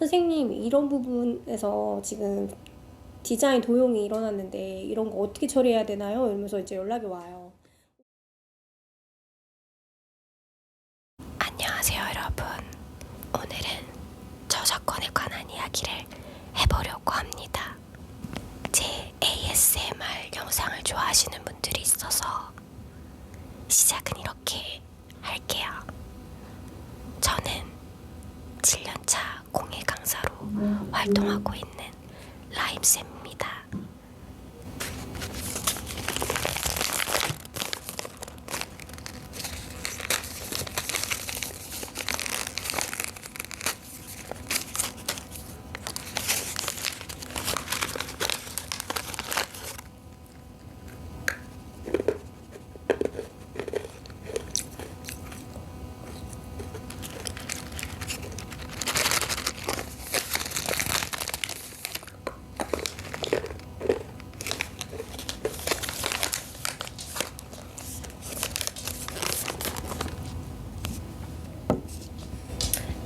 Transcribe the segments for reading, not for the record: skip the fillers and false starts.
선생님, 이런 부분에서 지금 디자인 도용이 일어났는데 이런 거 어떻게 처리해야 되나요? 이러면서 이제 연락이 와요. 안녕하세요 여러분. 오늘은 저작권에 관한 이야기를 해보려고 합니다. 제 ASMR 영상을 좋아하시는 분들이 있어서 시작은 이렇게 할게요. 저는 7년차 공예 강사로 활동하고 있는 라임쌤입니다.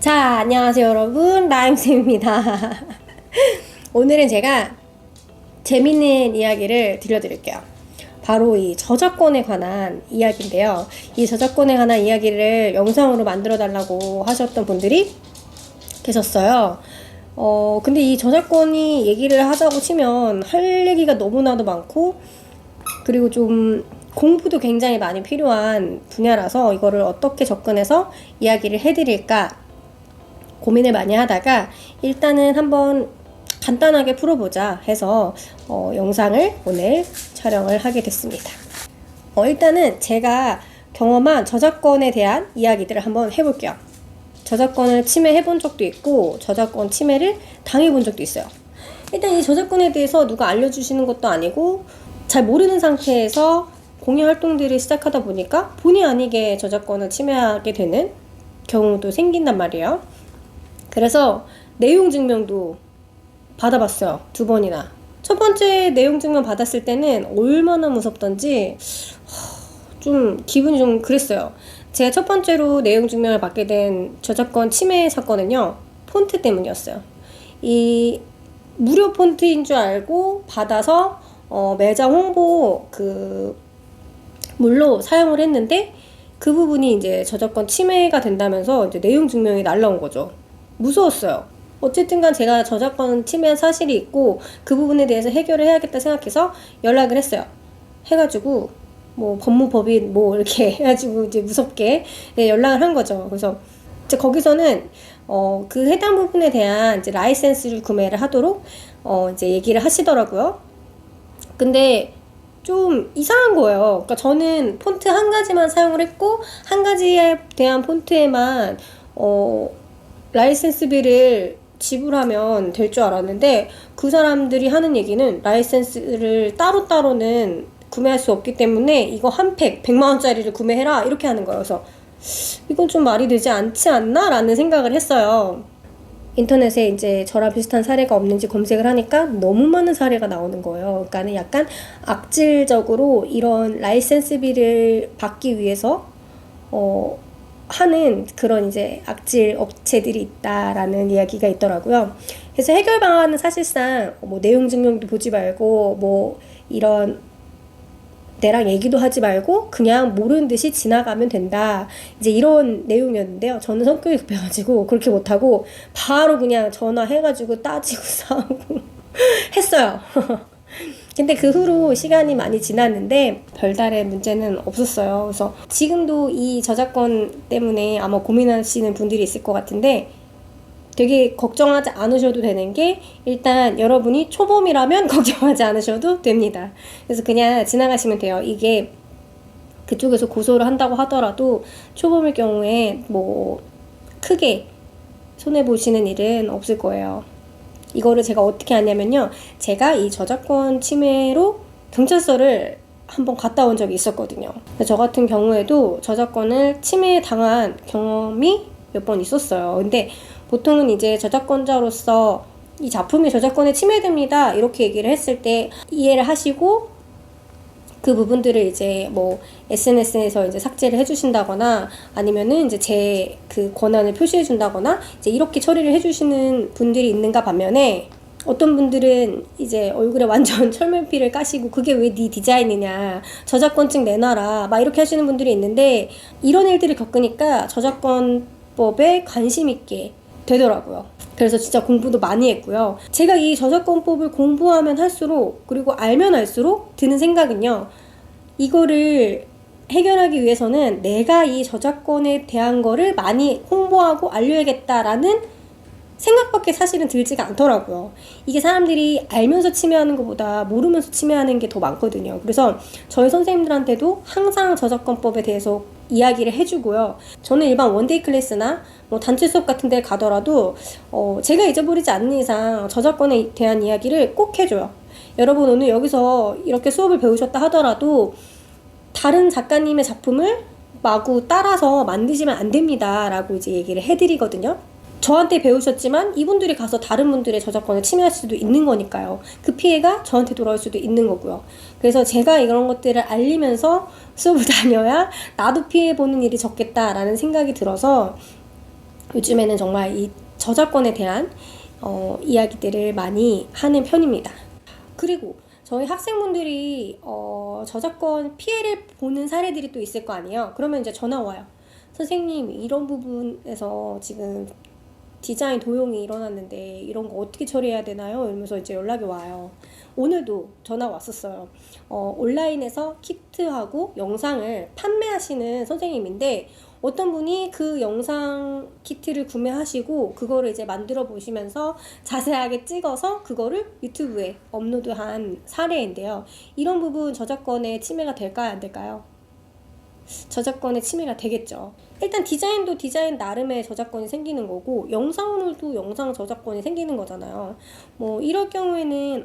자, 안녕하세요 여러분, 라임쌤입니다. 오늘은 제가 재밌는 이야기를 들려드릴게요. 바로 이 저작권에 관한 이야기인데요. 이 저작권에 관한 이야기를 영상으로 만들어 달라고 하셨던 분들이 계셨어요. 근데 이 저작권이 얘기를 하자고 치면 할 얘기가 너무나도 많고, 그리고 좀 공부도 굉장히 많이 필요한 분야라서 이거를 어떻게 접근해서 이야기를 해드릴까 고민을 많이 하다가 일단은 한번 간단하게 풀어보자 해서 영상을 오늘 촬영을 하게 됐습니다. 일단은 제가 경험한 저작권에 대한 이야기들을 한번 해볼게요. 저작권을 침해해본 적도 있고 저작권 침해를 당해본 적도 있어요. 일단 이 저작권에 대해서 누가 알려주시는 것도 아니고 잘 모르는 상태에서 공예 활동들을 시작하다 보니까 본의 아니게 저작권을 침해하게 되는 경우도 생긴단 말이에요. 그래서 내용 증명도 받아봤어요. 2번이나. 첫 번째 내용 증명 받았을 때는 얼마나 무섭던지 좀 기분이 좀 그랬어요. 제가 첫 번째로 내용 증명을 받게 된 저작권 침해 사건은요, 폰트 때문이었어요. 이 무료 폰트인 줄 알고 받아서 매장 홍보 물로 사용을 했는데 그 부분이 이제 저작권 침해가 된다면서 이제 내용 증명이 날라온 거죠. 무서웠어요. 어쨌든 간 제가 저작권 침해한 사실이 있고 그 부분에 대해서 해결을 해야겠다 생각해서 연락을 했어요. 해가지고 뭐 법무법인 뭐 이렇게 해가지고 이제 무섭게 연락을 한 거죠. 그래서 이제 거기서는 그 해당 부분에 대한 이제 라이센스를 구매를 하도록 이제 얘기를 하시더라고요. 근데 좀 이상한 거예요. 그러니까 저는 폰트 한 가지만 사용을 했고 한 가지에 대한 폰트에만 라이센스비를 지불하면 될 줄 알았는데 그 사람들이 하는 얘기는 라이센스를 따로따로는 구매할 수 없기 때문에 이거 한 팩 100만원짜리를 구매해라 이렇게 하는 거예요. 그래서 이건 좀 말이 되지 않지 않나? 라는 생각을 했어요. 인터넷에 이제 저랑 비슷한 사례가 없는지 검색을 하니까 너무 많은 사례가 나오는 거예요. 그러니까는 약간 악질적으로 이런 라이센스비를 받기 위해서 하는 그런 이제 악질 업체들이 있다라는 이야기가 있더라고요. 그래서 해결 방안은 사실상 뭐 내용 증명도 보지 말고 뭐 이런 내랑 얘기도 하지 말고 그냥 모르는 듯이 지나가면 된다. 이제 이런 내용이었는데요. 저는 성격이 급해가지고 그렇게 못하고 바로 그냥 전화해가지고 따지고 싸우고 했어요. 근데 그 후로 시간이 많이 지났는데 별다른 문제는 없었어요. 그래서 지금도 이 저작권 때문에 아마 고민하시는 분들이 있을 것 같은데 되게 걱정하지 않으셔도 되는 게 일단 여러분이 초범이라면 걱정하지 않으셔도 됩니다. 그래서 그냥 지나가시면 돼요. 이게 그쪽에서 고소를 한다고 하더라도 초범일 경우에 뭐 크게 손해보시는 일은 없을 거예요. 이거를 제가 어떻게 하냐면요, 제가 이 저작권 침해로 경찰서를 한번 갔다 온 적이 있었거든요. 저 같은 경우에도 저작권을 침해당한 경험이 몇 번 있었어요. 근데 보통은 이제 저작권자로서 이 작품이 저작권에 침해됩니다 이렇게 얘기를 했을 때 이해를 하시고 그 부분들을 이제 뭐 SNS에서 이제 삭제를 해주신다거나 아니면은 이제 제 그 권한을 표시해준다거나 이제 이렇게 처리를 해주시는 분들이 있는가 반면에 어떤 분들은 이제 얼굴에 완전 철면피를 까시고 그게 왜 네 디자인이냐, 저작권증 내놔라 막 이렇게 하시는 분들이 있는데 이런 일들을 겪으니까 저작권법에 관심 있게 되더라고요. 그래서 진짜 공부도 많이 했고요. 제가 이 저작권법을 공부하면 할수록 그리고 알면 알수록 드는 생각은요, 이거를 해결하기 위해서는 내가 이 저작권에 대한 거를 많이 홍보하고 알려야겠다라는 생각밖에 사실은 들지가 않더라고요. 이게 사람들이 알면서 침해하는 것보다 모르면서 침해하는 게 더 많거든요. 그래서 저희 선생님들한테도 항상 저작권법에 대해서 이야기를 해주고요. 저는 일반 원데이 클래스나 뭐 단체 수업 같은 데 가더라도 제가 잊어버리지 않는 이상 저작권에 대한 이야기를 꼭 해줘요. 여러분 오늘 여기서 이렇게 수업을 배우셨다 하더라도 다른 작가님의 작품을 마구 따라서 만드시면 안 됩니다 라고 이제 얘기를 해드리거든요. 저한테 배우셨지만 이분들이 가서 다른 분들의 저작권을 침해할 수도 있는 거니까요. 그 피해가 저한테 돌아올 수도 있는 거고요. 그래서 제가 이런 것들을 알리면서 수업을 다녀야 나도 피해보는 일이 적겠다라는 생각이 들어서 요즘에는 정말 이 저작권에 대한 이야기들을 많이 하는 편입니다. 그리고 저희 학생분들이 저작권 피해를 보는 사례들이 또 있을 거 아니에요. 그러면 이제 전화 와요. 선생님 이런 부분에서 지금 디자인 도용이 일어났는데 이런 거 어떻게 처리해야 되나요? 이러면서 이제 연락이 와요. 오늘도 전화 왔었어요. 온라인에서 키트하고 영상을 판매하시는 선생님인데 어떤 분이 그 영상 키트를 구매하시고 그거를 이제 만들어 보시면서 자세하게 찍어서 그거를 유튜브에 업로드한 사례인데요. 이런 부분 저작권에 침해가 될까요? 안 될까요? 저작권에 침해가 되겠죠. 일단 디자인도 디자인 나름의 저작권이 생기는 거고 영상으로도 영상 저작권이 생기는 거잖아요. 뭐 이럴 경우에는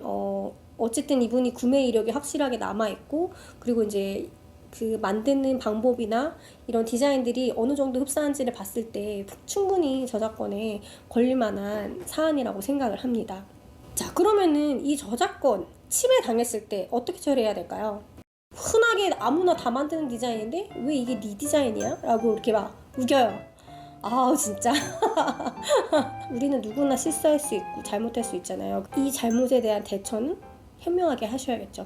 어쨌든 이분이 구매 이력이 확실하게 남아있고 그리고 이제 그 만드는 방법이나 이런 디자인들이 어느 정도 흡사한지를 봤을 때 충분히 저작권에 걸릴 만한 사안이라고 생각을 합니다. 자, 그러면은 이 저작권 침해 당했을 때 어떻게 처리해야 될까요? 흔하게 아무나 다 만드는 디자인인데 왜 이게 네 디자인이야? 라고 이렇게 막 우겨요. 아우 진짜 우리는 누구나 실수할 수 있고 잘못할 수 있잖아요. 이 잘못에 대한 대처는 현명하게 하셔야겠죠.